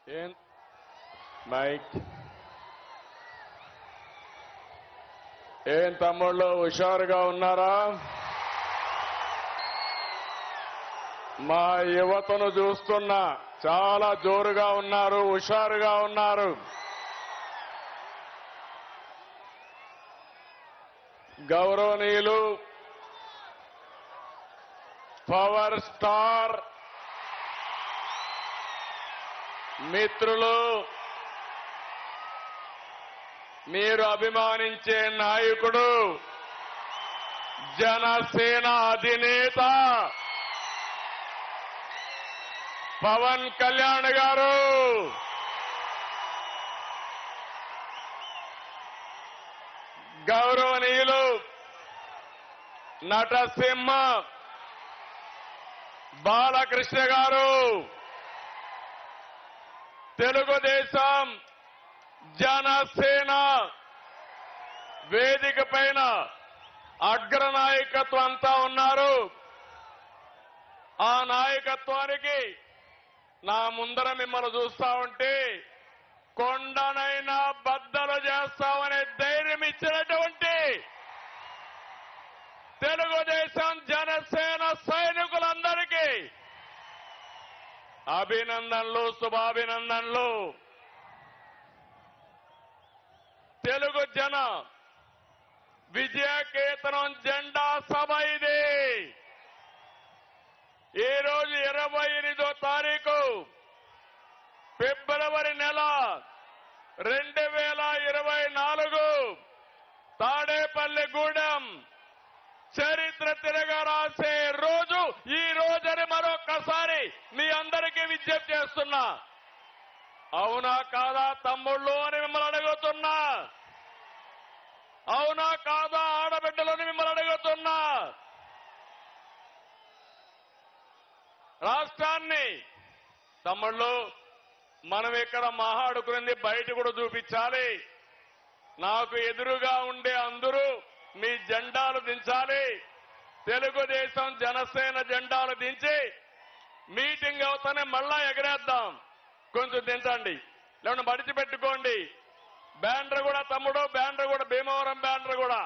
ఏం మైక్ ఏం తమ్ముళ్ళు హుషారుగా ఉన్నారా? మా యువతను చూస్తున్నా చాలా జోరుగా ఉన్నారు, హుషారుగా ఉన్నారు. గౌరవనీయులు పవర్ స్టార్ మిత్రులు, మీరు అభిమానించే నాయకుడు, జనసేన అధినేత పవన్ కళ్యాణ్ గారు, గౌరవనీయులు నటసింహ బాలకృష్ణ గారు, తెలుగుదేశం జనసేన వేదిక పైన అగ్రనాయకత్వం అంతా ఉన్నారు. ఆ నాయకత్వానికి నా ముందర మిమ్మల్ని చూస్తా ఉంటే కొండనైనా బద్దలు చేస్తామనే ధైర్యం ఇచ్చినటువంటి తెలుగుదేశం జనసేన సైనికులందరికీ అభినందనలు, శుభాభినందనలు. తెలుగు జన విజయకేతనం జెండా సభ ఇది. ఈ రోజు 28వ తారీఖు ఫిబ్రవరి నెల 2024 తాడేపల్లిగూడెం చరిత్ర తిరగరాసే రోజు ఈ రోజని మరొక్కసారి మీ అందరికీ విజ్ఞప్తి చేస్తున్నా. అవునా కాదా తమ్ముళ్ళు అని మిమ్మల్ని అడుగుతున్నా. అవునా కాదా ఆడబిడ్డలని మిమ్మల్ని అడుగుతున్నా. రాష్ట్రాన్ని తమ్ముళ్ళు మనం ఇక్కడ మాట్లాడుకునేది బయట కూడా చూపించాలి. నాకు ఎదురుగా ఉండే అందరూ మీ జెండాలు దించాలి. తెలుగుదేశం జనసేన జెండాలు దించి మీటింగ్ అవుతానే మళ్ళా ఎగరేద్దాం. కొంచెం దించండి, లేకుంటే మడిచిపెట్టుకోండి. బ్యానర్ కూడా తమ్ముడు, బ్యానర్ కూడా భీమవరం బ్యానర్ కూడా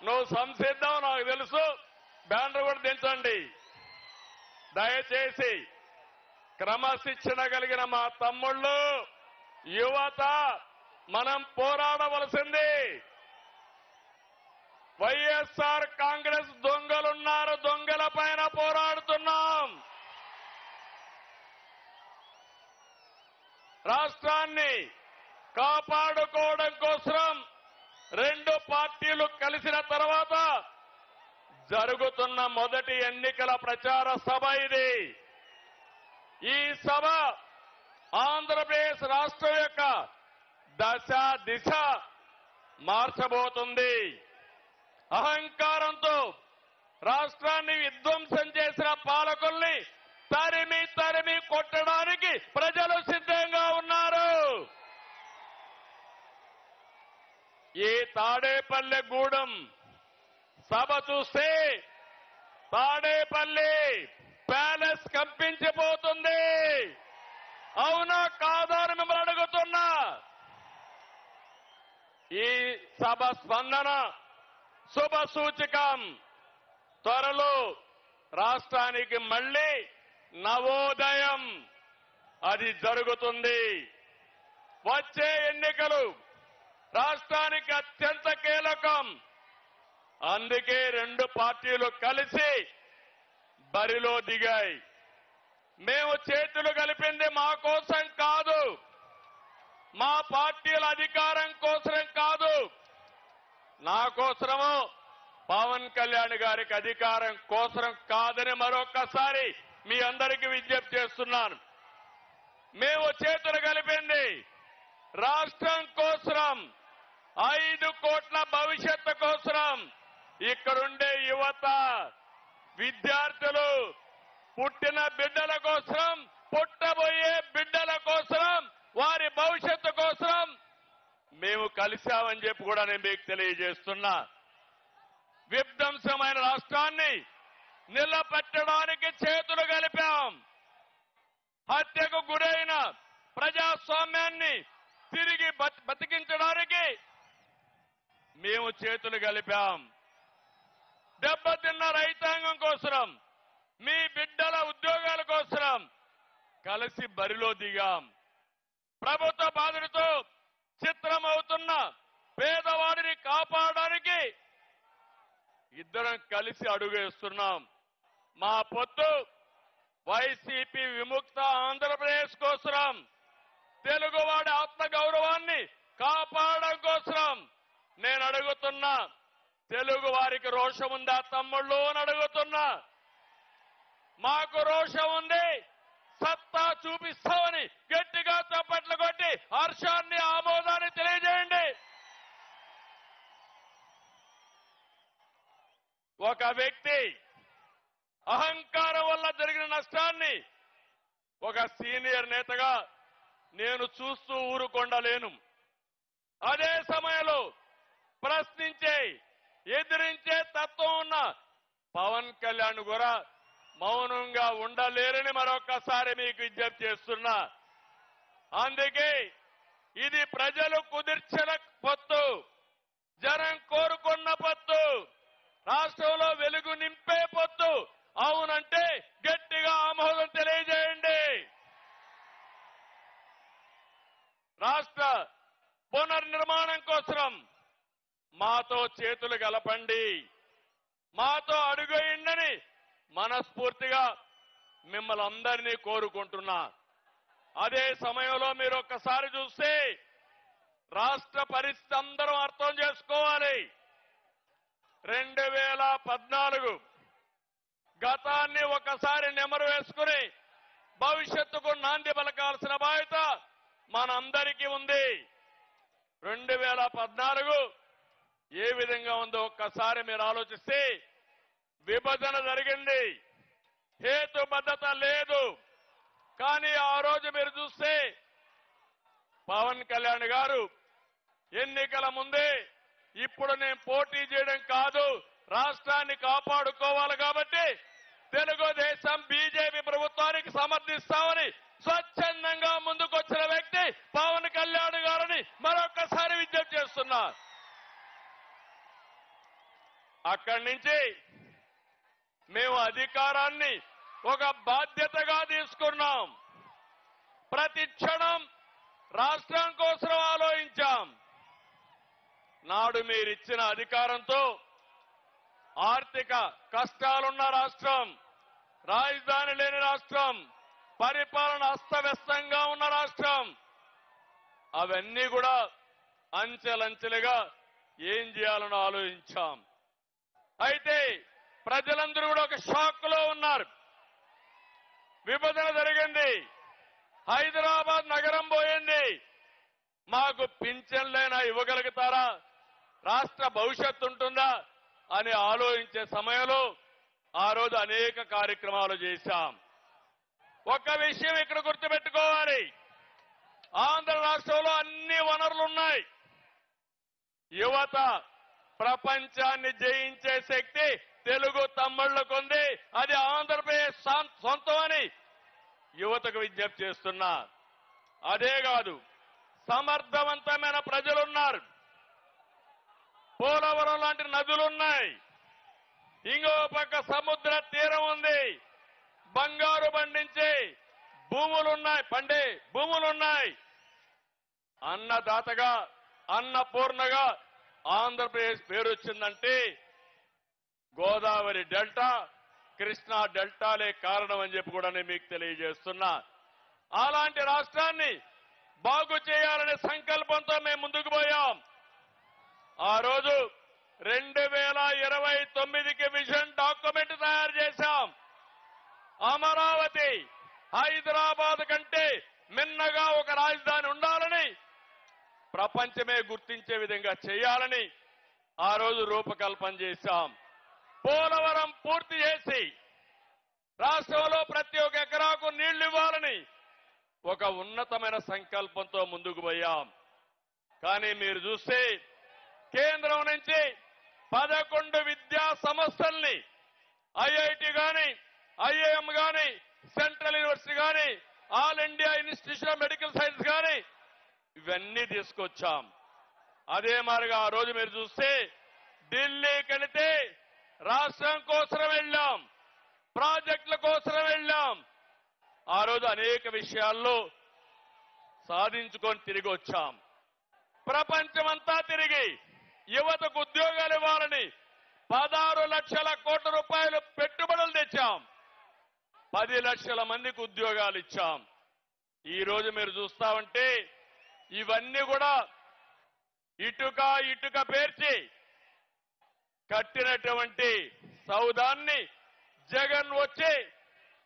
నువ్వు సంసిద్ధం నాకు తెలుసు. బ్యానర్ కూడా దించండి దయచేసి. క్రమశిక్షణ కలిగిన మా తమ్ముళ్ళు, యువత, మనం పోరాడవలసింది. వైఎస్ఆర్ కాంగ్రెస్ దొంగలున్నారు, దొంగల పైన పోరాడుతున్నాం. రాష్ట్రాన్ని కాపాడుకోవడం కోసం రెండు పార్టీలు కలిసిన తర్వాత జరుగుతున్న మొదటి ఎన్నికల ప్రచార సభ ఇది. ఈ సభ ఆంధ్రప్రదేశ్ రాష్ట్రం యొక్క దశ దిశ మార్చబోతుంది. అహంకారంతో రాష్ట్రాన్ని విధ్వంసం చేసిన పాలకుల్ని తరిమి తరిమి కొట్టడానికి ప్రజలు సిద్ధంగా ఉన్నారు. ఈ తాడేపల్లిగూడెం సభ చూస్తే తాడేపల్లి ప్యాలెస్ కంపించిపోతుంది. అవునా కాదా అని మిమ్మల్ని అడుగుతున్నా. ఈ సభ స్పందన శుభ సూచకం. త్వరలో రాష్ట్రానికి మళ్లీ నవోదయం అది జరుగుతుంది. వచ్చే ఎన్నికలు రాష్ట్రానికి అత్యంత కీలకం. అందుకే రెండు పార్టీలు కలిసి బరిలో దిగాయి. మేము చేతులు కలిపింది మా కోసం కాదు, మా పార్టీల అధికారం కోసం కాదు, నా కోసమో పవన్ కళ్యాణ్ గారికి అధికారం కోసం కాదని మరొక్కసారి మీ అందరికీ విజ్ఞప్తి చేస్తున్నాను. మేము చేతులు కలిపింది రాష్ట్రం కోసం, 5 కోట్ల భవిష్యత్తు కోసం. ఇక్కడుండే యువత, విద్యార్థులు, పుట్టిన బిడ్డల కోసం, పుట్టబోయే బిడ్డల కోసం, వారి భవిష్యత్తు కోసం మేము కలిశామని చెప్పి కూడా నేను మీకు తెలియజేస్తున్నా. విధ్వంసమైన రాష్ట్రాన్ని నిలబెట్టడానికి చేతులు కలిపాం. హత్యకు గురైన ప్రజాస్వామ్యాన్ని తిరిగి బతికించడానికి మేము చేతులు కలిపాం. దెబ్బతిన్న రైతాంగం కోసం, మీ బిడ్డల ఉద్యోగాల కోసం కలిసి బరిలో దిగాం. ప్రభుత్వ బాధలతో చిత్రమవుతున్న పేదవాడిని కాపాడడానికి ఇద్దరం కలిసి అడుగేస్తున్నాం. మా పొత్తు వైసీపీ విముక్త ఆంధ్రప్రదేశ్ కోసం, తెలుగువాడి ఆత్మగౌరవాన్ని కాపాడడం కోసం నేను అడుగుతున్నా. తెలుగు వారికి రోషం ఉందా తమ్ముళ్ళు అని అడుగుతున్నా. మాకు రోషం ఉంది, సత్తా చూపిస్తామని గట్టిగా చప్పట్లు కొట్టి హర్షాన్ని ఆమోదాన్ని తెలియజేయండి. ఒక వ్యక్తి అహంకారం వల్ల జరిగిన నష్టాన్ని ఒక సీనియర్ నేతగా నేను చూస్తూ ఊరుకొండలేను. అదే సమయంలో ప్రశ్నించే, ఎదిరించే తత్వం ఉన్న పవన్ కళ్యాణ్ కూడా మౌనంగా ఉండలేరని మరొక్కసారి మీకు విజ్ఞప్తి చేస్తున్నా. అందుకే ఇది ప్రజలు కుదిర్చిన పొత్తు, జనం కోరుకున్న పొత్తు, రాష్ట్రంలో వెలుగు నింపే పొత్తు. అవునంటే గట్టిగా ఆమోదం తెలియజేయండి. రాష్ట్ర పునర్నిర్మాణం కోసం మాతో చేతులు కలపండి, మాతో అడుగేయండి మనస్ఫూర్తిగా మిమ్మల్ని అందరినీ కోరుకుంటున్నా. అదే సమయంలో మీరు ఒక్కసారి చూస్తే రాష్ట్ర పరిస్థితి అందరం అర్థం చేసుకోవాలి. 2014 గతాన్ని ఒకసారి నెమరు వేసుకుని భవిష్యత్తుకు నాంది పలకాల్సిన బాధ్యత మనందరికీ ఉంది. 2014 ఏ విధంగా ఉందో ఒక్కసారి మీరు ఆలోచిస్తే, విభజన జరిగింది, హేతుబద్ధత లేదు. కానీ ఆ రోజు మీరు చూస్తే పవన్ కళ్యాణ్ గారు ఎన్నికల ముందే ఇప్పుడు నేను పోటీ చేయడం కాదు, రాష్ట్రాన్ని కాపాడుకోవాలి కాబట్టి తెలుగుదేశం బీజేపీ ప్రభుత్వానికి సమర్థిస్తామని స్వచ్ఛందంగా ముందుకొచ్చిన వ్యక్తి పవన్ కళ్యాణ్ గారిని మరొకసారి విజ్ఞప్తి చేస్తున్నా. అక్కడి నుంచి మేము అధికారాన్ని ఒక బాధ్యతగా తీసుకున్నాం. ప్రతి క్షణం రాష్ట్రం కోసం ఆలోచించాం. నాడు మీరిచ్చిన అధికారంతో ఆర్థిక కష్టాలున్న రాష్ట్రం, రాజధాని లేని రాష్ట్రం, పరిపాలన అస్తవ్యస్తంగా ఉన్న రాష్ట్రం, అవన్నీ కూడా అంచెలంచెలుగా ఏం చేయాలని ఆలోచించాం. అయితే ప్రజలందరూ కూడా ఒక షాక్ లో ఉన్నారు. విభజన జరిగింది, హైదరాబాద్ నగరం పోయింది, మాకు పింఛన్లైనా ఇవ్వగలుగుతారా, రాష్ట్ర భవిష్యత్తు ఉంటుందా అని ఆలోచించే సమయంలో ఆ రోజు అనేక కార్యక్రమాలు చేశాం. ఒక విషయం ఇక్కడ గుర్తుపెట్టుకోవాలి, ఆంధ్ర రాష్ట్రంలో అన్ని వనరులు ఉన్నాయి. యువత ప్రపంచాన్ని జయించే శక్తి తెలుగు తమ్ముళ్లకుంది, అది ఆంధ్రప్రదేశ్ సొంతమని యువతకు విజ్ఞప్తి చేస్తున్నా. అదే కాదు, సమర్థవంతమైన ప్రజలున్నారు, పోలవరం లాంటి నదులున్నాయి, ఇంకో పక్క సముద్ర తీరం ఉంది, బంగారు పండించే భూములున్నాయి, పండే భూములున్నాయి. అన్నదాతగా, అన్నపూర్ణగా ఆంధ్రప్రదేశ్ పేరు వచ్చిందంటే గోదావరి డెల్టా, కృష్ణా డెల్టాలే కారణం అని చెప్పి కూడా నేను మీకు తెలియజేస్తున్నా. అలాంటి రాష్ట్రాన్ని బాగు చేయాలనే సంకల్పంతో మేము ముందుకు పోయాం. ఆ రోజు 2029కి విజన్ డాక్యుమెంట్ తయారు చేశాం. అమరావతి హైదరాబాద్ కంటే మిన్నగా ఒక రాజధాని ఉండాలని, ప్రపంచమే గుర్తించే విధంగా చేయాలని ఆ రోజు రూపకల్పన చేశాం. పోలవరం పూర్తి చేసి రాష్ట్రంలో ప్రతి ఒక్క ఎకరాకు నీళ్లు ఇవ్వాలని ఒక ఉన్నతమైన సంకల్పంతో ముందుకు పోయాం. కానీ మీరు చూస్తే కేంద్రం నుంచి 11 విద్యా సంస్థల్ని, ఐఐటి గాని, ఐఐఎం గాని, సెంట్రల్ యూనివర్సిటీ గాని all India institution of medical science కానీ ఇవన్నీ తీసుకొచ్చాం. అదే మాదిరిగా ఆ రోజు మీరు చూస్తే ఢిల్లీకి వెళితే రాష్ట్రం కోసం వెళ్ళాం, ప్రాజెక్టుల కోసం వెళ్ళాం. ఆ రోజు అనేక విషయాల్లో సాధించుకొని తిరిగి వచ్చాం. ప్రపంచమంతా తిరిగి యువతకు ఉద్యోగాలు ఇవ్వాలని 16 లక్షల కోట్ల రూపాయలు పెట్టుబడులు తెచ్చాం. 10 లక్షల మందికి ఉద్యోగాలు ఇచ్చాం. ఈ రోజు మీరు చూస్తా ఉంటే ఇవన్నీ కూడా ఇటుక పేర్చి కట్టినటువంటి సౌదాన్ని జగన్ వచ్చి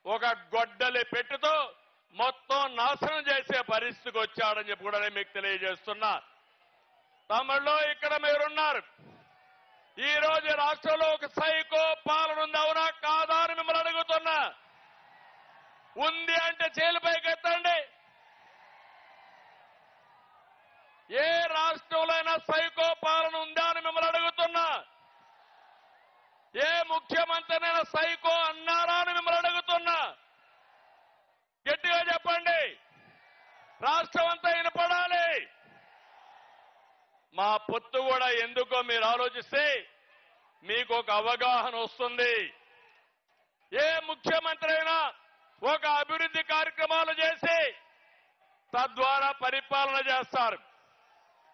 ఒక గొడ్డలి పెట్టుతో మొత్తం నాశనం చేసే పరిస్థితికి వచ్చాడని చెప్పి కూడా నేను మీకు తెలియజేస్తున్నా. తమిళలో ఇక్కడ మీరున్నారు. ఈ రోజు రాష్ట్రంలో ఒక సైకో పాలన ఉంది, అవునా కాదా అని మిమ్మల్ని అడుగుతున్నా. ఉంది అంటే చేలుపైకి ఎత్తండి. ఏ రాష్ట్రంలో అయినా సైకో పాలన ఉందా అని మిమ్మల్ని అడుగుతున్నా. ఏ ముఖ్యమంత్రినైనా సైకో అన్నారా అని మిమ్మల్ని అడుగుతున్నా. గట్టిగా చెప్పండి, రాష్ట్రం అంతా వినపడాలి. మా పొత్తు కూడా ఎందుకో మీరు ఆలోచిస్తే మీకు ఒక అవగాహన వస్తుంది. ఏ ముఖ్యమంత్రి అయినా ఒక అభివృద్ధి కార్యక్రమాలు చేసి తద్వారా పరిపాలన చేస్తారు.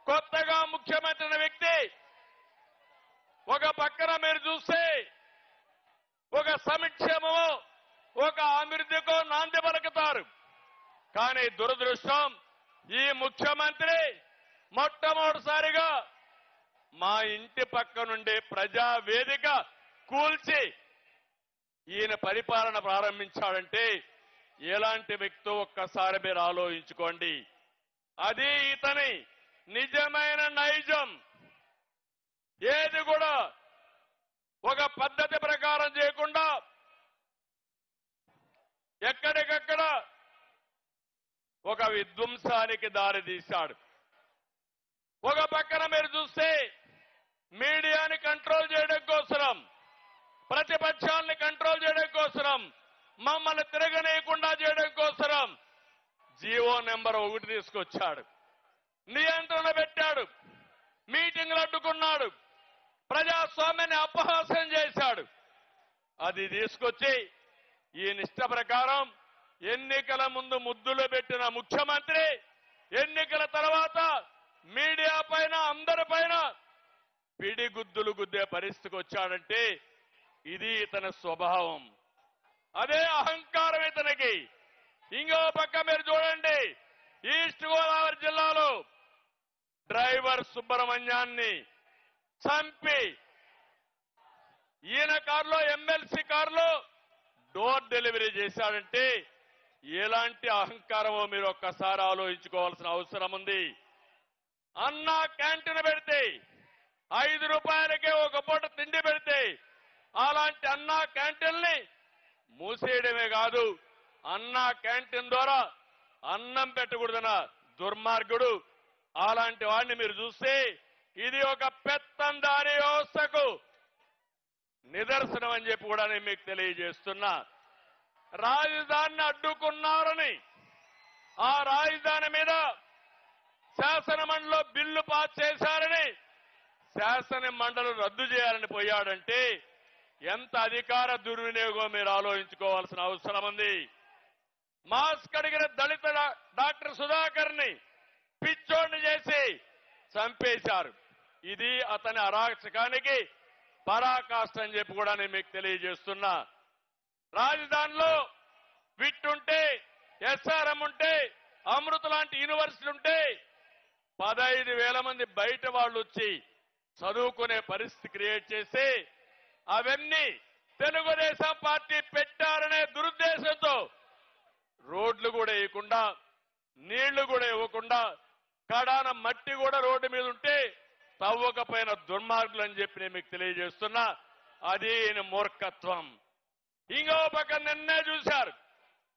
కొత్తగా ముఖ్యమంత్రి అయిన వ్యక్తి ఒక పక్కన మీరు చూస్తే ఒక సంక్షేమమో ఒక అభివృద్ధికో నాంది పలుకుతారు. కానీ దురదృష్టం, ఈ ముఖ్యమంత్రి మొట్టమొదటిసారిగా మా ఇంటి పక్క నుండి ప్రజావేదిక కూల్చి ఈయన పరిపాలన ప్రారంభించాడంటే ఎలాంటి వ్యక్తో ఒక్కసారి మీరు ఆలోచించుకోండి. అది ఇతని నిజమైన నైజం. ఏది కూడా ఒక పద్ధతి ప్రకారం చేయకుండా ఎక్కడికక్కడ ఒక విధ్వంసానికి దారి తీశాడు. ఒక పక్కన మీరు చూస్తే మీడియాని కంట్రోల్ చేయడం కోసం, ప్రతిపక్షాలని కంట్రోల్ చేయడం కోసం, మమ్మల్ని తిరగనీయకుండా చేయడం కోసం జీవో నెంబర్ 1 తీసుకొచ్చాడు. నియంత్రణ పెట్టాడు, మీటింగ్లు అడ్డుకున్నాడు, ప్రజాస్వామ్యాన్ని అపహాస్యం చేశాడు. అది తీసుకొచ్చి ఈ నిష్ట ప్రకారం ఎన్నికల ముందు ముద్దులు పెట్టిన ముఖ్యమంత్రి ఎన్నికల తర్వాత మీడియా పైన అందరిపైన పిడిగుద్దులు గుద్దే పరిస్థితికి వచ్చాడంటే ఇది ఇతని స్వభావం. అదే అహంకారం ఇతనికి. ఇంకో పక్క మీరు చూడండి, ఈస్ట్ గోదావరి జిల్లాలో డ్రైవర్ సుబ్రహ్మణ్యాన్ని చంపి ఈయన కారులో, ఎమ్మెల్సీ కారులో డోర్ డెలివరీ చేశాడంటే ఎలాంటి అహంకారమో మీరు ఒక్కసారి ఆలోచించుకోవాల్సిన అవసరం ఉంది. అన్నా క్యాంటీన్ పెడితే 5 రూపాయలకే ఒక పూట తిండి పెడితే అలాంటి అన్నా క్యాంటీన్ని మూసేయడమే కాదు, అన్నా క్యాంటీన్ ద్వారా అన్నం పెట్టకూడదన్న దుర్మార్గుడు. అలాంటి వాడిని మీరు చూస్తే ఇది ఒక పెత్తందారీ వ్యవస్థకు నిదర్శనం అని చెప్పి కూడా నేను మీకు తెలియజేస్తున్నా. రాజధానిని అడ్డుకున్నారని ఆ రాజధాని మీద శాసన మండలిలో బిల్లు పాస్ చేశారని శాసన మండలి రద్దు చేయాలని పోయాడంటే ఎంత అధికార దుర్వినియోగం మీరు ఆలోచించుకోవాల్సిన అవసరం ఉంది. మాస్క్ అడిగిన దళిత డాక్టర్ సుధాకర్ ని పిచ్చోడిని చేసి చంపేశారు. ఇది అతని అరాచకానికి పరాకాష్ట అని చెప్పి కూడా నేను మీకు తెలియజేస్తున్నా. రాజధానిలో విట్ ఉంటే, ఎస్ఆర్ఎం ఉంటే, అమృత లాంటి యూనివర్సిటీ ఉంటే 15,000 మంది బయట వాళ్ళు వచ్చి చదువుకునే పరిస్థితి క్రియేట్ చేసి అవన్నీ తెలుగుదేశం పార్టీ పెట్టారనే దురుద్దేశంతో రోడ్లు కూడా వేయకుండా, నీళ్లు కూడా ఇవ్వకుండా, కడాన మట్టి కూడా రోడ్డు మీద ఉంటే తవ్వకపోయిన దుర్మార్గులు అని చెప్పి నేను మీకు తెలియజేస్తున్నా. అది మూర్ఖత్వం. ఇంకో పక్క నిన్నే చూశారు,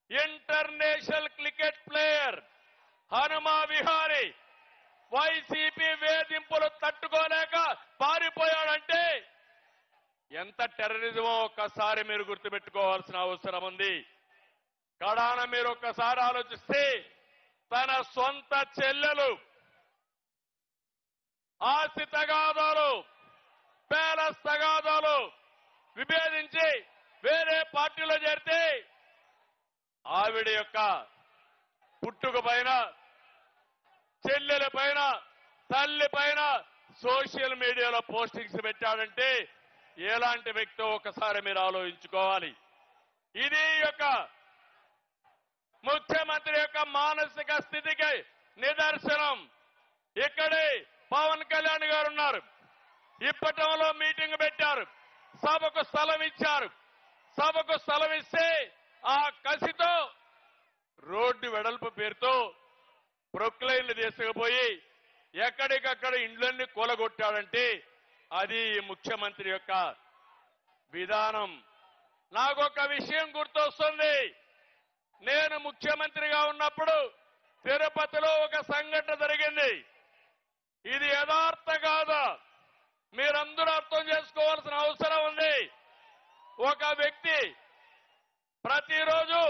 international cricket player Hanuma Vihari YCP వేధింపులు తట్టుకోలేక పారిపోయాడంటే ఎంత టెర్రరిజమో ఒక్కసారి మీరు గుర్తుపెట్టుకోవాల్సిన అవసరం ఉంది. కడాన మీరు ఒక్కసారి ఆలోచిస్తే తన సొంత చెల్లెలు ఆస్తి తగాదాలు ప్యాలెస్ తగాదాలు విభేదించి వేరే పార్టీలో చేరితే ఆవిడ యొక్క పుట్టుక పైన చెల్లెల పైన తల్లి పైన సోషల్ మీడియాలో పోస్టింగ్స్ పెట్టాడంటే ఎలాంటి వ్యక్తో ఒకసారి మీరు ఆలోచించుకోవాలి. ఇది యొక్క ముఖ్యమంత్రి యొక్క మానసిక స్థితికి నిదర్శనం. ఇక్కడే పవన్ కళ్యాణ్ గారు ఉన్నారు. ఇప్పటంలో మీటింగ్ పెట్టారు, సభకు స్థలం ఇచ్చారు. సభకు స్థలం ఇస్తే ఆ కసితో రోడ్డు వెడల్పు పేరుతో ప్రొక్లైన్లు తీసుకుపోయి ఎక్కడికక్కడ ఇండ్లన్నీ కూలగొట్టాడంటే అది ముఖ్యమంత్రి యొక్క విధానం. నాకొక విషయం గుర్తొస్తుంది. నేను ముఖ్యమంత్రిగా ఉన్నప్పుడు తిరుపతిలో ఒక సంఘటన జరిగింది. ఇది యథార్థ కాదా మీరందరూ అర్థం చేసుకోవాల్సిన అవసరం ఉంది. ఒక వ్యక్తి ప్రతిరోజు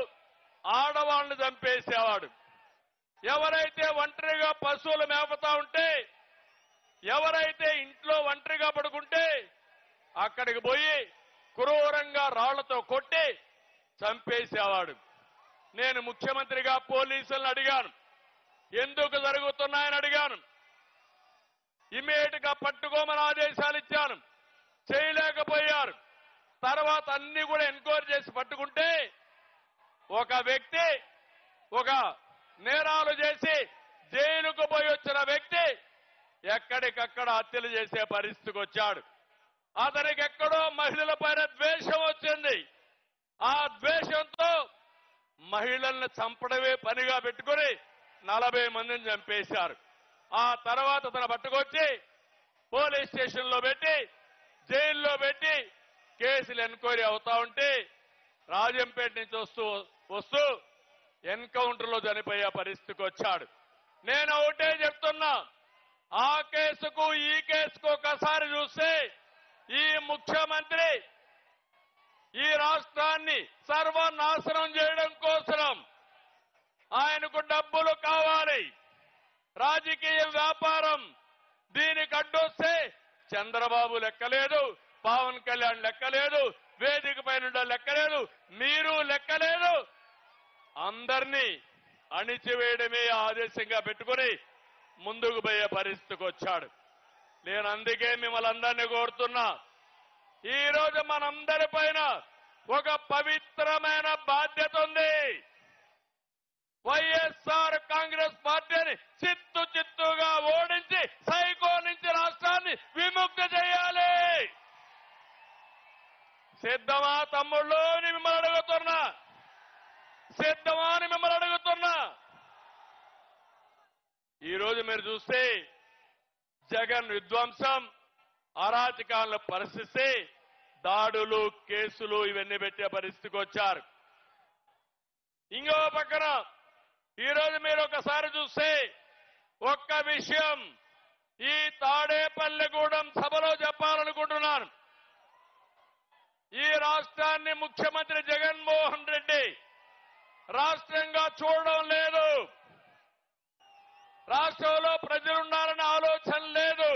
ఆడవాళ్ళని చంపేసేవాడు. ఎవరైతే ఒంటరిగా పశువులు మేపుతా ఉంటే, ఎవరైతే ఇంట్లో ఒంటరిగా పడుకుంటే అక్కడికి పోయి క్రూరంగా రాళ్లతో కొట్టి చంపేసేవాడు. నేను ముఖ్యమంత్రిగా పోలీసులను అడిగాను, ఎందుకు జరుగుతున్నాయని అడిగాను. ఇమీడియట్ గా పట్టుకోమని ఆదేశాలు ఇచ్చాను. చేయలేకపోయారు. తర్వాత అన్ని కూడా ఎంక్వైరీ చేసి పట్టుకుంటే ఒక వ్యక్తి ఒక నేరాలు చేసి జైలుకు పోయి వచ్చిన వ్యక్తి ఎక్కడికక్కడ హత్యలు చేసే పరిస్థితికి వచ్చాడు. అతనికి ఎక్కడో మహిళల పైన ద్వేషం వచ్చింది. ఆ ద్వేషంతో మహిళల్ని చంపడమే పనిగా పెట్టుకుని 40 మందిని చంపేశారు. ఆ తర్వాత తన పట్టుకొచ్చి పోలీస్ స్టేషన్ లో పెట్టి జైల్లో పెట్టి కేసులు ఎంక్వైరీ అవుతా ఉంటే రాజంపేట నుంచి వస్తూ ఎన్కౌంటర్ లో చనిపోయే పరిస్థితికి వచ్చాడు. నేను ఒకటే చెప్తున్నా, ఆ కేసుకు ఈ కేసుకు ఒకసారి చూస్తే ఈ ముఖ్యమంత్రి ఈ రాష్ట్రాన్ని సర్వనాశనం చేయడం కోసం ఆయనకు డబ్బులు కావాలి, రాజకీయ వ్యాపారం. దీనికి అడ్డొస్తే చంద్రబాబు లెక్కలేదు, పవన్ కళ్యాణ్ లెక్కలేదు, వేదిక పైన లెక్కలేదు, మీరు లెక్కలేదు. అందరినీ అణిచివేయడమే ఆదేశంగా పెట్టుకుని ముందుకు పోయే పరిస్థితికి వచ్చాడు. నేను అందుకే మిమ్మల్ని అందరినీ కోరుతున్నా, ఈ రోజు మనందరి పైన ఒక పవిత్రమైన బాధ్యత ఉంది. వైఎస్ఆర్ కాంగ్రెస్ పార్టీని చిత్తుగా ఓడించి సైకో నుంచి రాష్ట్రాన్ని విముక్తి చేయాలి. సిద్ధమా తమ్ముళ్ళు అని మిమ్మల్ని అడుగుతున్నా, సిద్ధమా అని మిమ్మల్ని అడుగుతున్నా. ఈరోజు మీరు చూస్తే జగన్ విధ్వంసం, అరాచకాలను పరిస్థితి, దాడులు, కేసులు ఇవన్నీ పెట్టే పరిస్థితికి వచ్చారు. ఇంకో పక్కన ఈరోజు మీరు ఒకసారి చూస్తే ఒక్క విషయం ఈ తాడేపల్లిగూడెం సభలో చెప్పాలనుకుంటున్నాను. ఈ రాష్ట్రాన్ని ముఖ్యమంత్రి జగన్మోహన్ రెడ్డి రాష్ట్రంగా చూడడం లేదు. రాష్ట్రంలో ప్రజలున్నారనే ఆలోచన లేదు.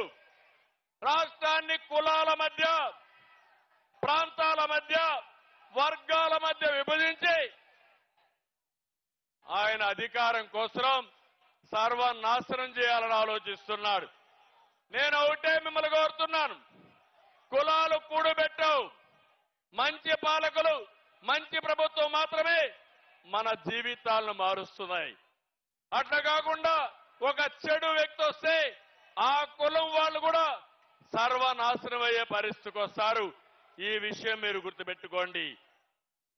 రాష్ట్రాన్ని కులాల మధ్య, ప్రాంతాల మధ్య, వర్గాల మధ్య విభజించి ఆయన అధికారం కోసం సర్వనాశనం చేయాలని ఆలోచిస్తున్నాడు. నేను ఒకటే మిమ్మల్ని కోరుతున్నాను, కులాలు కూడబెట్టవు. మంచి పాలకులు, మంచి ప్రభుత్వం మాత్రమే మన జీవితాలను మారుస్తున్నాయి. అట్లా కాకుండా ఒక చెడు వ్యక్తి వస్తే ఆ కులం వాళ్ళు కూడా సర్వనాశనం అయ్యే పరిస్థితికి వస్తారు. ఈ విషయం మీరు గుర్తుపెట్టుకోండి.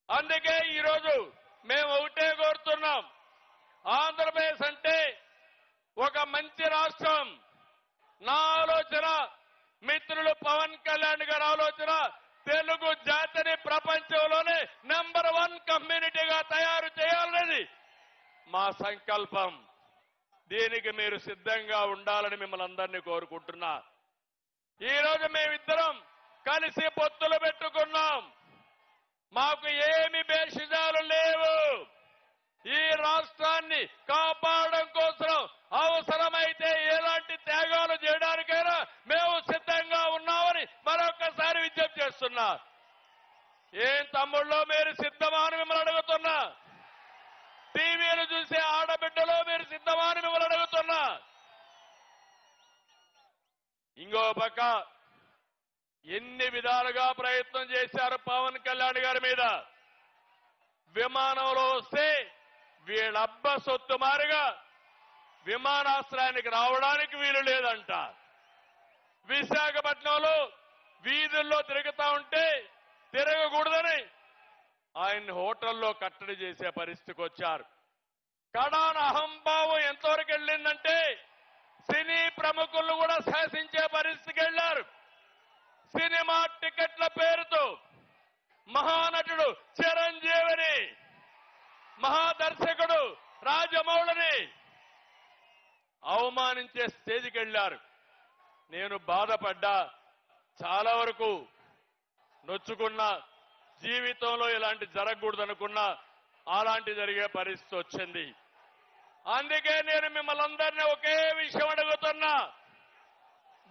అందుకే ఈరోజు మేము ఒకటే కోరుతున్నాం, ఆంధ్రప్రదేశ్ అంటే ఒక మంచి రాష్ట్రం. నా ఆలోచన, మిత్రులు పవన్ కళ్యాణ్ గారి ఆలోచన, తెలుగు జాతిని ప్రపంచంలోనే నెంబర్ 1 కమ్యూనిటీగా తయారు చేయాలనేది మా సంకల్పం. దీనికి మీరు సిద్ధంగా ఉండాలని మిమ్మల్ని అందరినీ కోరుకుంటున్నా. ఈరోజు మేమిద్దరం కలిసి పొత్తులు పెట్టుకున్నాం. మాకు ఏమి భేషజాలు లేవు. అడుగుతున్నా. ఏం తమ్ముళ్ళో మీరు సిద్ధమా అని మిమ్మల్ని అడుగుతున్నా. టీవీలు చూసే ఆడబిడ్డలో మీరు సిద్ధమా అని మిమ్మల్ని అడుగుతున్నా. ఇంకో పక్క ఎన్ని విధాలుగా ప్రయత్నం చేశారు పవన్ కళ్యాణ్ గారి మీద. విమానంలో వస్తే వీళ్ళబ్బ సొత్తు మారిగా విమానాశ్రయానికి రావడానికి వీలు లేదంట. విశాఖపట్నంలో వీధుల్లో తిరుగుతా ఉంటే తిరగకూడదని ఆయన్ని హోటల్లో కట్టడి చేసే పరిస్థితికి వచ్చారు. కడాన అహంభావం ఎంతవరకు వెళ్ళిందంటే సినీ ప్రముఖులు కూడా శాసించే పరిస్థితికి వెళ్లారు. సినిమా టికెట్ల పేరుతో మహానటుడు చిరంజీవిని, మహాదర్శకుడు రాజమౌళిని అవమానించే స్టేజ్కి వెళ్లారు. నేను బాధపడ్డా, చాలా వరకు నొచ్చుకున్నా. జీవితంలో ఇలాంటి జరగకూడదనుకున్నా అలాంటి జరిగే పరిస్థితి వచ్చింది. అందుకే నేను మిమ్మల్ని అందరినీ ఒకే విషయం అడుగుతున్నా.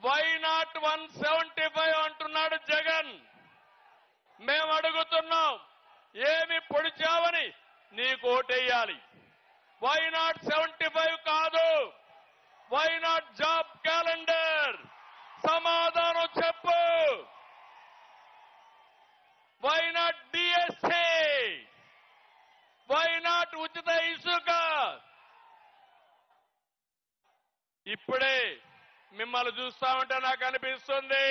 వై నాట్ 175 అంటున్నాడు జగన్. మేము అడుగుతున్నాం, ఏమి పొడిచావని నీకు ఓటేయాలి. వై నాట్ 75 కాదు, వై నాట్ జాబ్ క్యాలెండర్? సమాధానం చెప్పు. Why not DSC? Why not ఉచిత ఇసుక? ఇప్పుడే మిమ్మల్ని చూస్తా ఉంటే నాకు అనిపిస్తుంది,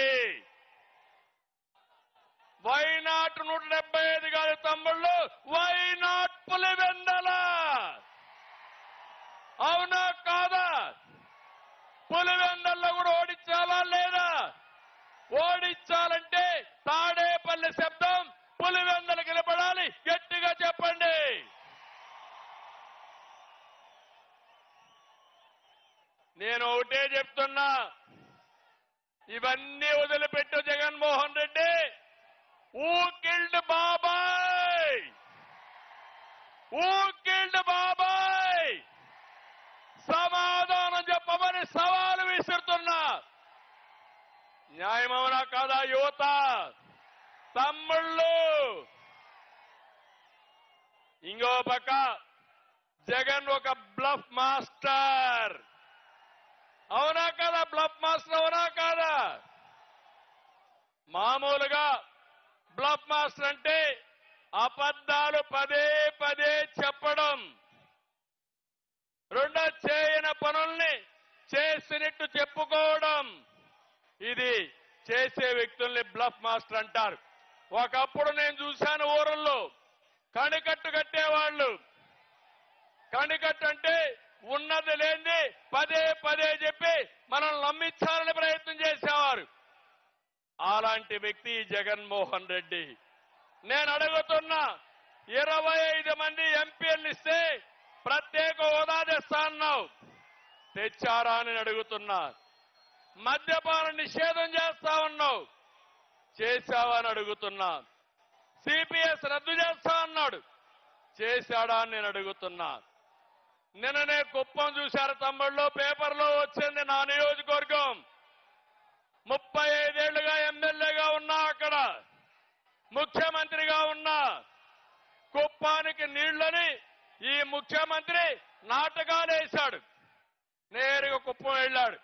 వై నాట్ 175 కాదు తమ్ముళ్ళు, వై నాట్ పులివెందల? అవునా కాదా? పులివెందల్లో కూడా ఓడించాలా లేదా? ఓడించాలంటే తాడేపల్లి శబ్దం పులివెందలు నిలబడాలి. గట్టిగా చెప్పండి. నేను ఒకటే చెప్తున్నా, ఇవన్నీ వదిలిపెట్టు జగన్మోహన్ రెడ్డి. ఊ కిల్డ్ బాబాయ్? ఊ కిల్డ్ బాబాయ్? సమాధానం చెప్పమని సవాలు విసురుతున్నా. న్యాయమవునా కాదా యువత? తమ్ముళ్ళు, ఇంకో పక్క జగన్ ఒక బ్లఫ్ మాస్టర్. అవునా కాదా? బ్లఫ్ మాస్టర్ అవునా కాదా? మామూలుగా బ్లఫ్ మాస్టర్ అంటే అబద్ధాలు పదే పదే చెప్పడం, రెండో చేయని పనుల్ని చేసినట్టు చెప్పుకోవడం. ఇది చేసే వ్యక్తుల్ని బ్లఫ్ మాస్టర్ అంటారు. ఒకప్పుడు నేను చూశాను ఊరల్లో కణికట్టు కట్టేవాళ్లు. కణికట్టు అంటే ఉన్నది లేనిది పదే పదే చెప్పి మనల్ని నమ్మించాలని ప్రయత్నం చేసేవారు. అలాంటి వ్యక్తి జగన్మోహన్ రెడ్డి. నేను అడుగుతున్నా, 25 మంది ఎంపీలు ఇస్తే ప్రత్యేక హోదా తెస్తా అన్నావు, తెచ్చారా అని అడుగుతున్నా. మద్యపాన నిషేధం చేస్తా ఉన్నావు, చేశావా అని అడుగుతున్నా. సిపిఎస్ రద్దు చేస్తా అన్నాడు, చేశాడా అని నేను అడుగుతున్నా. నిన్ననే కుప్పం చూశారు తమ్ముళ్ళు, పేపర్లో వచ్చింది. నా నియోజకవర్గం 35 ఏళ్లుగా ఎమ్మెల్యేగా ఉన్నా, అక్కడ ముఖ్యమంత్రిగా ఉన్నా. కుప్పానికి నీళ్లని ఈ ముఖ్యమంత్రి నాటకాలు వేశాడు. నేరుగా కుప్పం వెళ్ళాడు,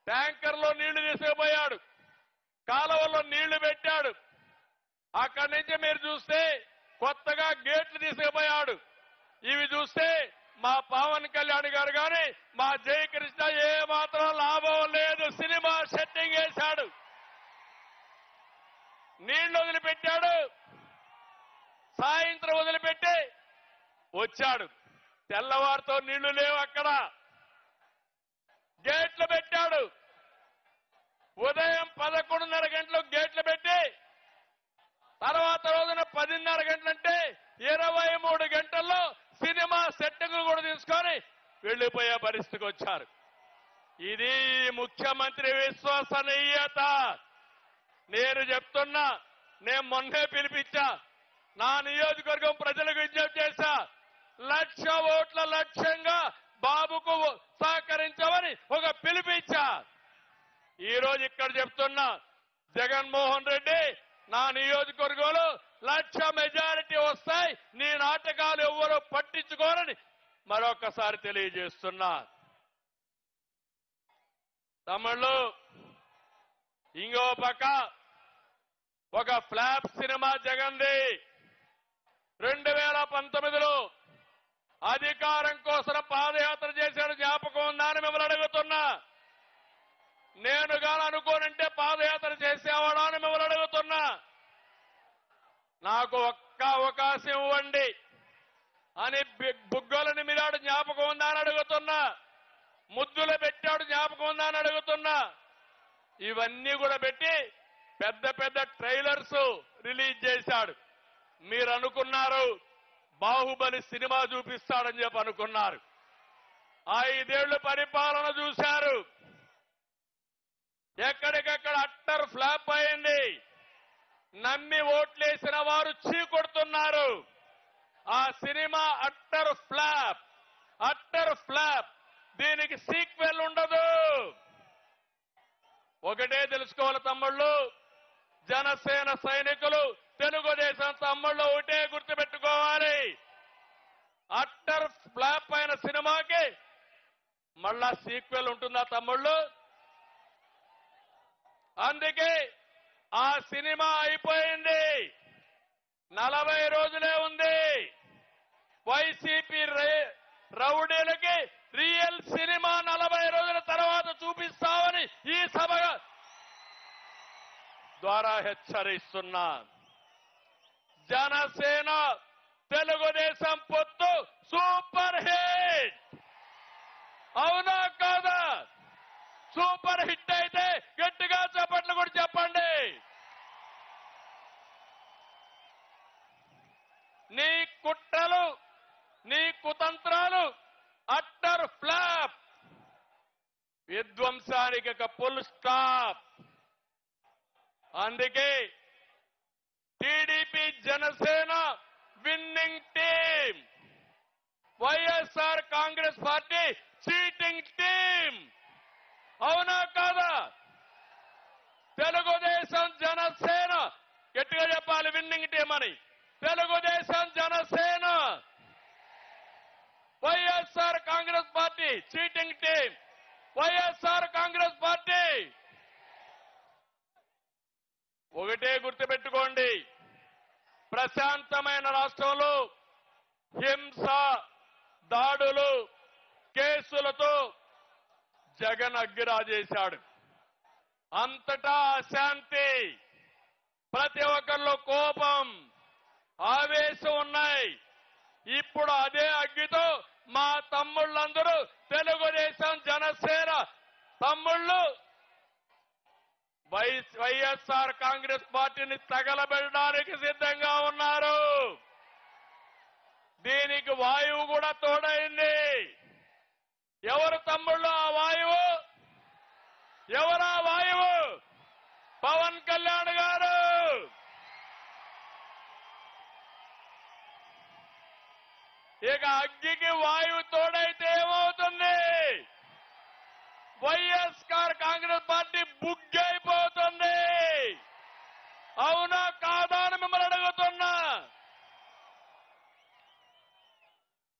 ట్యాంకర్లో నీళ్లు తీసుకుపోయాడు, కాలువల్లో నీళ్లు పెట్టాడు. అక్కడి నుంచి మీరు చూస్తే కొత్తగా గేట్లు తీసుకుపోయాడు. ఇవి చూస్తే మా పవన్ కళ్యాణ్ గారు కానీ మా జయకృష్ణ ఏ మాత్రం లాభం లేదు. సినిమా సెట్టింగ్ వేశాడు, నీళ్లు వదిలిపెట్టాడు, సాయంత్రం వదిలిపెట్టి వచ్చాడు. తెల్లవారితో నీళ్లు లేవు, అక్కడ గేట్లు పెట్టాడు. ఉదయం 11:30 గంటలకు గేట్లు పెట్టి తర్వాత రోజున 10:30 గంటలంటే 23 గంటల్లో సినిమా సెట్టింగ్ కూడా తీసుకొని వెళ్లిపోయే పరిస్థితికి వచ్చారు. ఇది ముఖ్యమంత్రి విశ్వసనీయత. నేను చెప్తున్నా, నేను మొన్నే పిలిపించా, నా నియోజకవర్గం ప్రజలకు విజ్ఞప్తి చేశా, 1,00,000 ఓట్ల లక్ష్యంగా బాబుకు సహకరించమని ఒక పిలిపించా. ఈ రోజు ఇక్కడ చెప్తున్నా, జగన్మోహన్ రెడ్డి నా నియోజకవర్గంలో 1,00,000 మెజారిటీ వస్తాయి, నీ నాటకాలు ఎవ్వరూ పట్టించుకోరని మరొకసారి తెలియజేస్తున్నా. తమిళు ఇంకో పక్క ఒక ఫ్లాప్ సినిమా జగన్ది. 2019లో అధికారం కోసం పాదయాత్ర చేశాడు, జ్ఞాపకం ఉందా అని మిమ్మల్ని అడుగుతున్నా. నేను గాని అనుకోనంటే పాదయాత్ర చేసేవాడా అని మిమ్మల్ని అడుగుతున్నా. నాకు ఒక్క అవకాశం ఇవ్వండి అని బుగ్గలని మీరాడు, జ్ఞాపకం ఉందా అని అడుగుతున్నా. ముద్దులు పెట్టాడు, జ్ఞాపకం ఉందా అని అడుగుతున్నా. ఇవన్నీ కూడా పెట్టి పెద్ద పెద్ద ట్రైలర్స్ రిలీజ్ చేశాడు. మీరు అనుకున్నారు బాహుబలి సినిమా చూపిస్తాడని చెప్పి అనుకున్నారు. 5 ఏళ్లు పరిపాలన చూశారు, ఎక్కడికక్కడ అట్టర్ ఫ్లాప్ అయింది. నమ్మి ఓట్లేసిన వారు చీకొడుతున్నారు. ఆ cinema utter flop, utter flop. దీనికి సీక్వెల్ ఉండదు. ఒకటే తెలుసుకోవాలి తమ్ముళ్ళు, జనసేన సైనికులు, తెలుగుదేశం తమ్ముళ్ళు ఒకటే గుర్తుపెట్టుకోవాలి. అట్టర్ ఫ్లాప్ అయిన సినిమాకి మళ్ళా సీక్వెల్ ఉంటుందా తమ్ముళ్ళు? అందుకే ఆ సినిమా అయిపోయింది, 40 రోజులే ఉంది. వైసీపీ రౌడీలకి రియల్ సినిమా 40 రోజుల తర్వాత చూపిస్తామని ఈ సభ ద్వారా హెచ్చరిస్తున్నా. జనసేన తెలుగుదేశం పొత్తు సూపర్ హిట్, అవునా కాదా? సూపర్ హిట్ అయితే గట్టిగా చప్పట్లు కూడా చెప్పండి. నీ కుట్రలు, నీ కుతంత్రాలు అట్టర్ ఫ్లాప్, విధ్వంసానికి ఒక ఫుల్ స్టాప్. అందుకే TDP Janasena winning team, YSR Congress party cheating team, అవునా కాదా? తెలుగుదేశం జనసేన గట్టిగా చెప్పాలి విన్నింగ్ టీం అని. Telugu Desam Janasena, YSR Congress party cheating team, YSR Congress party. ఒకటే గుర్తుపెట్టుకోండి, ప్రశాంతమైన రాష్ట్రంలో హింస, దాడులు, కేసులతో జగన్ అగ్గిరాజేశాడు. అంతటా అశాంతి, ప్రతి ఒక్కరిలో కోపం, ఆవేశం ఉన్నాయి. ఇప్పుడు అదే అగ్గితో మా తమ్ముళ్ళందరూ తెలుగుదేశం జనసేన తమ్ముళ్ళు వైఎస్ఆర్ కాంగ్రెస్ పార్టీని తగలబెట్టడానికి సిద్ధంగా ఉన్నారు. దీనికి వాయువు కూడా తోడైంది. ఎవరు తమ్ముళ్ళు ఆ వాయువు? ఎవరా వాయువు? పవన్ కళ్యాణ్ గారు. ఇక అగ్గికి వాయువు తోడైతే ఏమవుతుంది? వైఎస్ఆర్ కాంగ్రెస్ పార్టీ బుగ్గైపోతుంది. అవునా కాదా అని మిమ్మల్ని అడుగుతున్నా.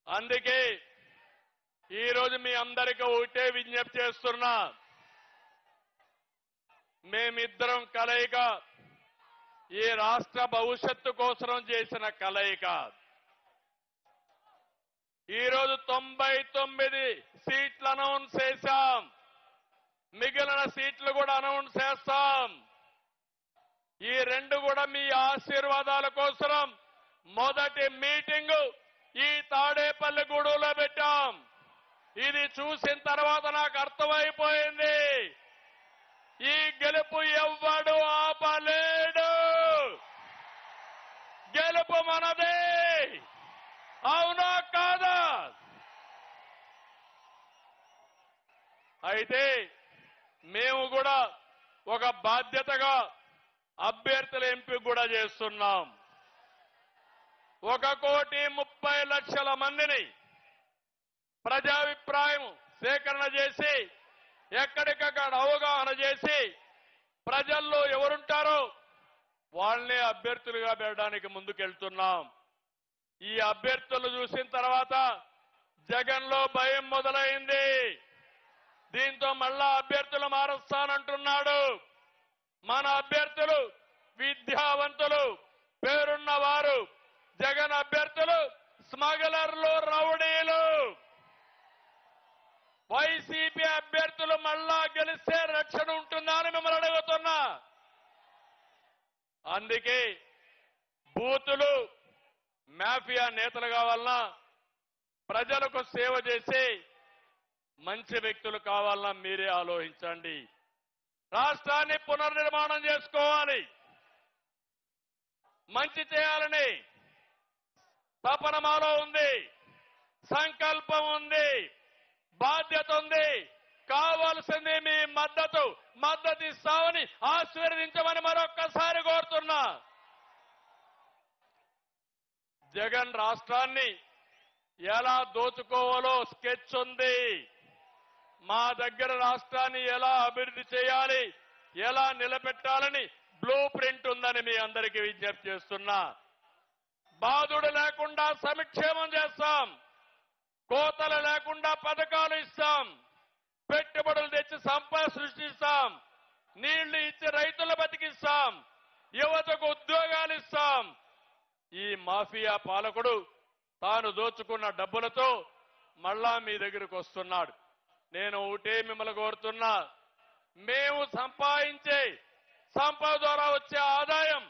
అందుకే ఈరోజు మీ అందరికీ ఒకటే విజ్ఞప్తి చేస్తున్నా. మేమిద్దరం కలయిక ఈ రాష్ట్ర భవిష్యత్తు కోసం చేసిన కలయిక. ఈరోజు 99 సీట్లు అనౌన్స్ చేశాం, మిగిలిన సీట్లు కూడా అనౌన్స్ చేస్తాం. ఈ 2 కూడా మీ ఆశీర్వాదాల కోసం మొదటి మీటింగ్ ఈ తాడేపల్లిగూడెంలో పెట్టాం. ఇది చూసిన తర్వాత నాకు అర్థమైపోయింది, ఈ గెలుపు ఎవ్వడు ఆపలేడు. గెలుపు మనదే, అవునా కాదా? అయితే మేము కూడా ఒక బాధ్యతగా అభ్యర్థుల ఎంపిక కూడా చేస్తున్నాం. 1,30,00,000 మందిని ప్రజాభిప్రాయం సేకరణ చేసి, ఎక్కడికక్కడ అవగాహన చేసి ప్రజల్లో ఎవరుంటారో వాళ్ళనే అభ్యర్థులుగా పెట్టడానికి ముందుకెళ్తున్నాం. ఈ అభ్యర్థులు చూసిన తర్వాత జగన్లో భయం మొదలైంది. దీంతో మళ్ళా అభ్యర్థులు మారుస్తానంటున్నాడు. మన అభ్యర్థులు విద్యావంతులు, పేరున్న వారు. జగన్ అభ్యర్థులు స్మగ్లర్లు, రౌడీలు. వైసీపీ అభ్యర్థులు మళ్ళా గెలిస్తే రక్షణ ఉంటుందా అని మిమ్మల్ని అడుగుతున్నా. అందుకే బూతులు మాఫియా నేతలు కావాలన్నా, ప్రజలకు సేవ చేసి మంచి వ్యక్తులు కావాలన్నా మీరే ఆలోచించండి. రాష్ట్రాన్ని పునర్నిర్మాణం చేసుకోవాలి. మంచి చేయాలని తపన మాలో ఉంది, సంకల్పం ఉంది, బాధ్యత ఉంది. కావాల్సింది మీ మద్దతు ఇస్తామని ఆశీర్వదించమని మరొక్కసారి కోరుతున్నా. జగన్ రాష్ట్రాన్ని ఎలా దోచుకోవాలో స్కెచ్ ఉంది. మా దగ్గర రాష్ట్రాన్ని ఎలా అభివృద్ధి చేయాలి, ఎలా నిలబెట్టాలని బ్లూ ప్రింట్ ఉందని మీ అందరికీ విజ్ఞప్తి చేస్తున్నా. బాధుడు లేకుండా సంక్షేమం చేస్తాం, కోతలు లేకుండా పథకాలు ఇస్తాం, పెట్టుబడులు తెచ్చి సంపద సృష్టిస్తాం, నీళ్లు ఇచ్చి రైతులు బతికిస్తాం, యువతకు ఉద్యోగాలు ఇస్తాం. ఈ మాఫియా పాలకుడు తాను దోచుకున్న డబ్బులతో మళ్ళా మీ దగ్గరకు వస్తున్నాడు. నేను ఒకటే మిమ్మల్ని కోరుతున్నా, మేము సంపాదించే సంపద ద్వారా వచ్చే ఆదాయం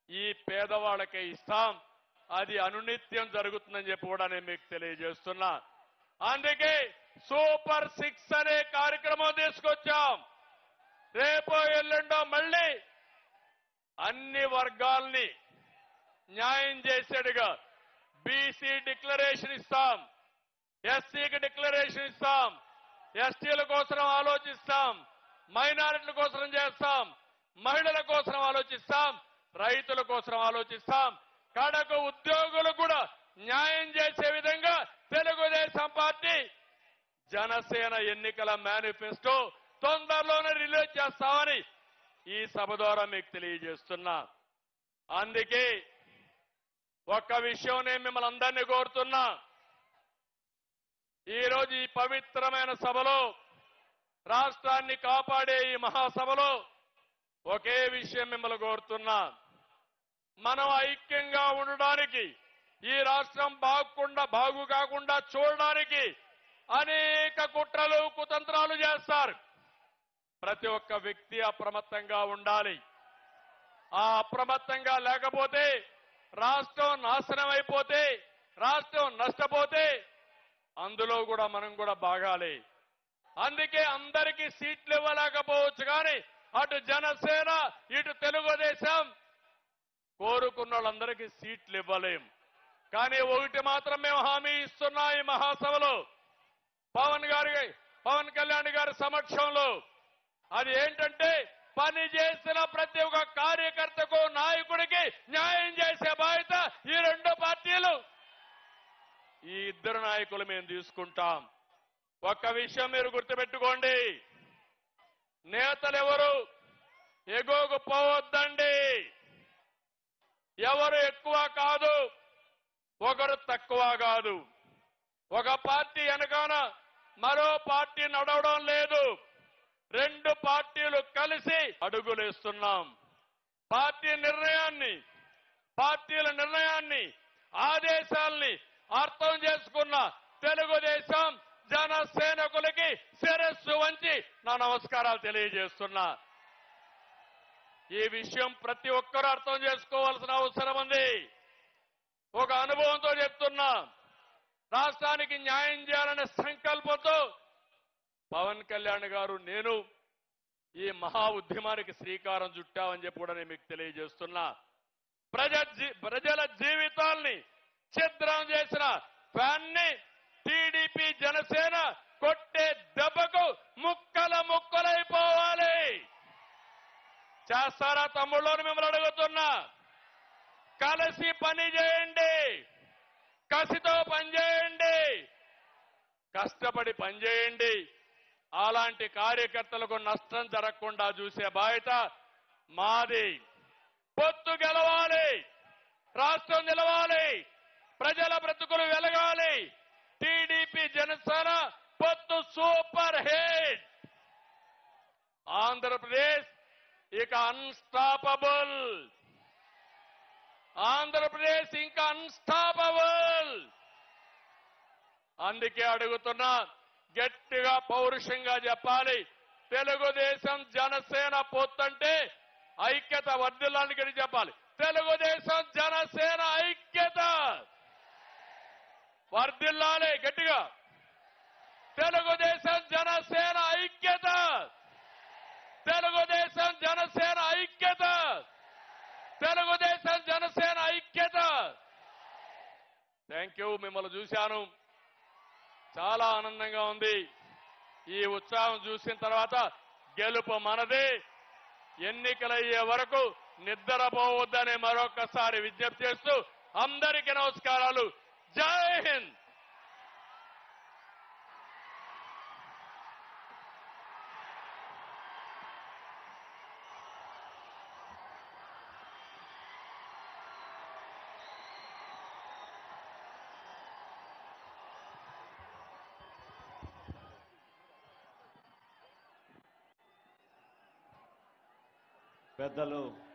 ఈ పేదవాళ్ళకే ఇస్తాం. అది అనునిత్యం జరుగుతుందని చెప్పి కూడా నేను మీకు తెలియజేస్తున్నా. అందుకే సూపర్ 6 అనే కార్యక్రమం తీసుకొచ్చాం. రేపో ఎల్లుండో మళ్ళీ అన్ని వర్గాల్ని న్యాయం చేసేట్టుగా బీసీ డిక్లరేషన్ ఇస్తాం, ఎస్సీకి డిక్లరేషన్ ఇస్తాం, ఎస్టీల కోసం ఆలోచిస్తాం, మైనారిటీల కోసం చేస్తాం, మహిళల కోసం ఆలోచిస్తాం, రైతుల కోసం ఆలోచిస్తాం. కడకు ఉద్యోగులు కూడా న్యాయం చేసే విధంగా తెలుగుదేశం పార్టీ జనసేన ఎన్నికల మేనిఫెస్టో తొందరలోనే రిలీజ్ చేస్తామని ఈ సభ ద్వారా మీకు తెలియజేస్తున్నా. అందుకే ఒక్క విషయం నేను మిమ్మల్ని అందరినీ కోరుతున్నా. ఈరోజు ఈ పవిత్రమైన సభలో, రాష్ట్రాన్ని కాపాడే ఈ మహాసభలో ఒకే విషయం మిమ్మల్ని కోరుతున్నా. మనం ఐక్యంగా ఉండడానికి, ఈ రాష్ట్రం బాగు కాకుండా చూడడానికి అనేక కుట్రలు కుతంత్రాలు చేస్తారు. ప్రతి ఒక్క వ్యక్తి అప్రమత్తంగా ఉండాలి. ఆ అప్రమత్తంగా లేకపోతే రాష్ట్రం నాశనం అయిపోతే, రాష్ట్రం నష్టపోతే అందులో కూడా మనం కూడా బాగాలి. అందుకే అందరికీ సీట్లు ఇవ్వలేకపోవచ్చు, కానీ అటు జనసేన ఇటు తెలుగుదేశం కోరుకున్న వాళ్ళందరికీ సీట్లు ఇవ్వలేం. కానీ ఒకటి మాత్రం మేము హామీ ఇస్తున్నా ఈ మహాసభలో, పవన్ కళ్యాణ్ గారి సమక్షంలో. అది ఏంటంటే, పని చేసిన ప్రతి ఒక్క కార్యకర్తకు, నాయకుడికి న్యాయం చేసే బాధ్యత ఈ రెండు పార్టీలు, ఈ ఇద్దరు నాయకులు మేము తీసుకుంటాం. ఒక్క విషయం మీరు గుర్తుపెట్టుకోండి, నేతలెవరు ఎగోగు పోవద్దండి. ఎవరు ఎక్కువ కాదు, ఒకరు తక్కువ కాదు. ఒక పార్టీ వెనకాల మరో పార్టీ నడవడం లేదు. రెండు పార్టీలు కలిసి అడుగులేస్తున్నాం. పార్టీల నిర్ణయాన్ని ఆదేశాల్ని అర్థం చేసుకున్న తెలుగుదేశం జనసేనకులకి శిరస్సు వంచి నా నమస్కారాలు తెలియజేస్తున్నా. ఈ విషయం ప్రతి ఒక్కరూ అర్థం చేసుకోవాల్సిన అవసరం ఉంది. ఒక అనుభవంతో చెప్తున్నా, రాష్ట్రానికి న్యాయం చేయాలనే సంకల్పంతో పవన్ కళ్యాణ్ గారు, నేను ఈ మహా ఉద్యమానికి శ్రీకారం చుట్టామని చెప్పి కూడా నేను మీకు తెలియజేస్తున్నా. ప్రజల జీవితాల్ని ఛిద్రం చేసిన ఫ్యాన్ని టీడీపీ జనసేన కొట్టే దెబ్బకు ముక్కలైపోవాలి. చేస్తారా తమ్ముళ్ళని మిమ్మల్ని అడుగుతున్నా. కలిసి పని చేయండి, కసితో పనిచేయండి, కష్టపడి పనిచేయండి. అలాంటి కార్యకర్తలకు నష్టం జరగకుండా చూసే బాధ్యత మాది. పొత్తు గెలవాలి, రాష్ట్రం నిలవాలి, ప్రజల బ్రతుకులు వెలగాలి. టీడీపీ జనసేన పొత్తు సూపర్ హిట్. ఆంధ్రప్రదేశ్ ఇక అన్స్టాపబుల్. ఆంధ్రప్రదేశ్ ఇంకా అన్స్టాపబుల్. అందుకే అడుగుతున్నా, గట్టిగా పౌరుషంగా చెప్పాలి. తెలుగుదేశం జనసేన పొత్తంటే ఐక్యత వర్ధిల్లానికి చెప్పాలి. తెలుగుదేశం జనసేన ఐక్యత వర్ధిల్లాలి గట్టిగా. తెలుగుదేశం జనసేన ఐక్యత. తెలుగుదేశం జనసేన ఐక్యత. తెలుగుదేశం జనసేన ఐక్యత. Thank you. మిమ్మల్ని చూశాను, చాలా ఆనందంగా ఉంది. ఈ ఉత్సాహం చూసిన తర్వాత గెలుపు మనదే. ఎన్నికలయ్యే వరకు నిద్రపోవద్దని మరొకసారి విజ్ఞప్తి చేస్తూ అందరికీ నమస్కారాలు. జై హింద్. పెద్దలు